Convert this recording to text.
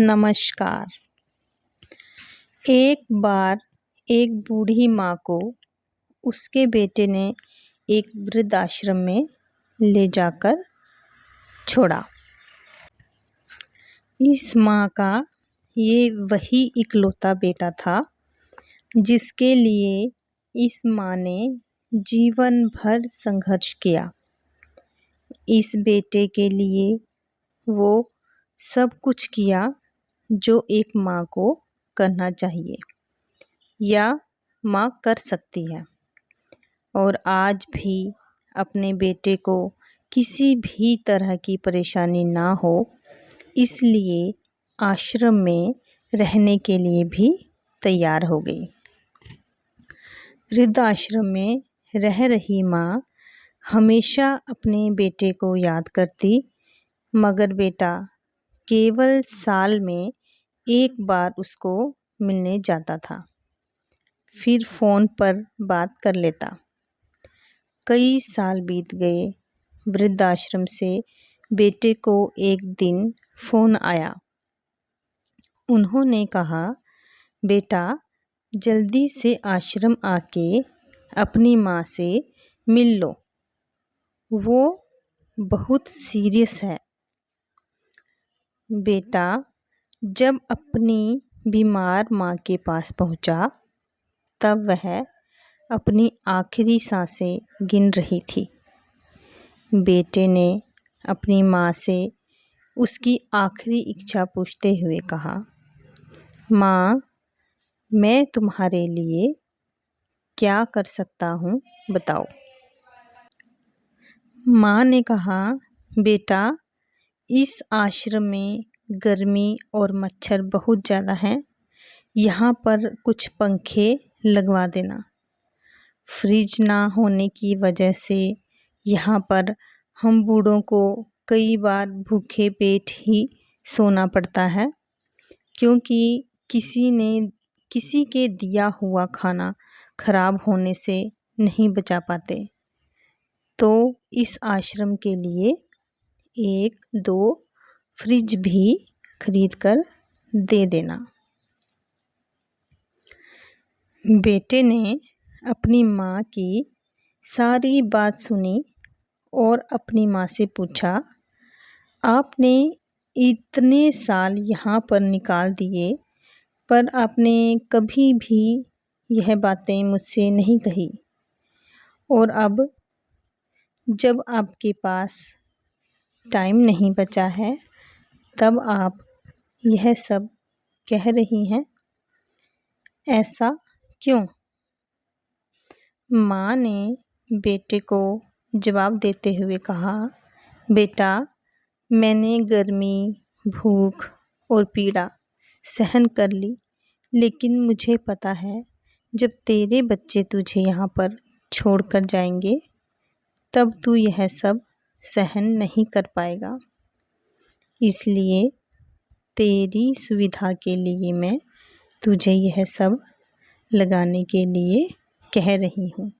नमस्कार। एक बार एक बूढ़ी माँ को उसके बेटे ने एक वृद्धाश्रम में ले जाकर छोड़ा। इस माँ का ये वही इकलौता बेटा था जिसके लिए इस माँ ने जीवन भर संघर्ष किया। इस बेटे के लिए वो सब कुछ किया जो एक माँ को करना चाहिए या माँ कर सकती है, और आज भी अपने बेटे को किसी भी तरह की परेशानी ना हो इसलिए आश्रम में रहने के लिए भी तैयार हो गई। वृद्धाश्रम में रह रही माँ हमेशा अपने बेटे को याद करती, मगर बेटा केवल साल में एक बार उसको मिलने जाता था, फिर फ़ोन पर बात कर लेता। कई साल बीत गए। वृद्धाश्रम से बेटे को एक दिन फ़ोन आया। उन्होंने कहा, बेटा जल्दी से आश्रम आके अपनी माँ से मिल लो, वो बहुत सीरियस है। बेटा जब अपनी बीमार माँ के पास पहुँचा तब वह अपनी आखिरी सांसें गिन रही थी। बेटे ने अपनी माँ से उसकी आखिरी इच्छा पूछते हुए कहा, माँ मैं तुम्हारे लिए क्या कर सकता हूँ बताओ। माँ ने कहा, बेटा इस आश्रम में गर्मी और मच्छर बहुत ज़्यादा हैं, यहाँ पर कुछ पंखे लगवा देना। फ्रिज ना होने की वजह से यहाँ पर हम बूढ़ों को कई बार भूखे पेट ही सोना पड़ता है, क्योंकि किसी के दिया हुआ खाना खराब होने से नहीं बचा पाते। तो इस आश्रम के लिए 1-2 फ्रिज भी खरीद कर दे देना। बेटे ने अपनी माँ की सारी बात सुनी और अपनी माँ से पूछा, आपने इतने साल यहाँ पर निकाल दिए पर आपने कभी भी यह बातें मुझसे नहीं कही, और अब जब आपके पास टाइम नहीं बचा है तब आप यह सब कह रही हैं, ऐसा क्यों? माँ ने बेटे को जवाब देते हुए कहा, बेटा मैंने गर्मी, भूख और पीड़ा सहन कर ली, लेकिन मुझे पता है जब तेरे बच्चे तुझे यहाँ पर छोड़कर जाएंगे तब तू यह सब सहन नहीं कर पाएगा। इसलिए तेरी सुविधा के लिए मैं तुझे यह सब लगाने के लिए कह रही हूँ।